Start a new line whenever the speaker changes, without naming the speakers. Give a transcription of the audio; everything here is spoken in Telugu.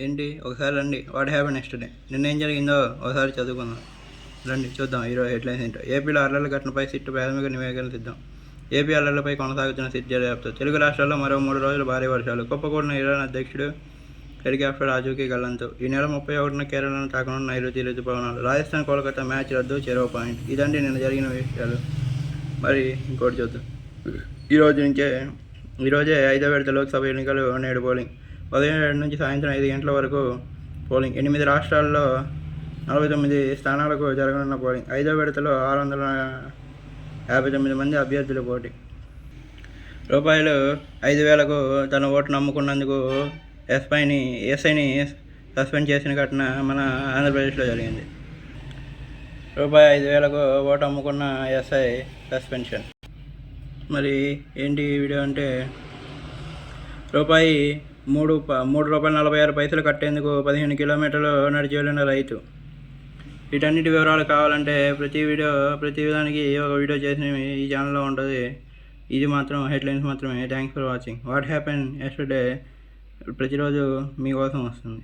ఏంటి ఒకసారి రండి. వాట్ హ్యాపెన్ నెక్స్ట్‌డే నిన్నేం జరిగిందో ఒకసారి చదువుకుందాం. రండి చూద్దాం ఈరోజు హెడ్లైన్స్ ఏంటో. ఏపీలో అల్లర్ల ఘటనపై సిట్టు ప్రాథమిక నివేదికలు సిద్ధం. ఏపీ అల్లర్లపై కొనసాగుతున్న సిట్ దర్యాప్తు. తెలుగు రాష్ట్రాల్లో మరో 3 రోజులు భారీ వర్షాలు. కుప్పకూలిన ఇరాన్ అధ్యక్షుడు హెలికాప్టర్ ఆచూకీ గల్లంతు. ఈ నెల 31న కేరళను తాకనున్న నైరుతి రుతుపవనాలు. రాజస్థాన్ కోల్కతా మ్యాచ్ రద్దు, చెరో పాయింట్. ఇదండి నిన్న జరిగిన విషయాలు. మరి ఇంకోటి చూద్దాం. ఈరోజే 5వ విడత లోక్సభ ఎన్నికలు. నేడు పోలింగ్. ఉదయం 7 నుంచి సాయంత్రం 5 గంటల వరకు పోలింగ్. 8 రాష్ట్రాల్లో 49 స్థానాలకు జరగనున్న పోలింగ్. 5వ విడతలో 659 మంది అభ్యర్థుల పోటీ. రూపాయలు 5,000కు తన ఓటును అమ్ముకున్నందుకు ఎస్ఐని సస్పెండ్ చేసిన ఘటన మన ఆంధ్రప్రదేశ్లో జరిగింది. రూపాయి 5,000కు ఓటు అమ్ముకున్న ఎస్ఐ సస్పెన్షన్. మరి ఏంటి వీడియో అంటే, రూపాయి 3.46 కట్టేందుకు 15 కిలోమీటర్లు నడిచి వెళ్ళిన రైతు. వీటన్నిటి వివరాలు కావాలంటే ప్రతి దానికి ఒక వీడియో చేసిన ఈ ఛానల్లో ఉంటుంది. ఇది మాత్రం హెడ్లైన్స్ మాత్రమే. Thanks for watching. What happen yesterday ప్రతిరోజు మీకోసం వస్తుంది.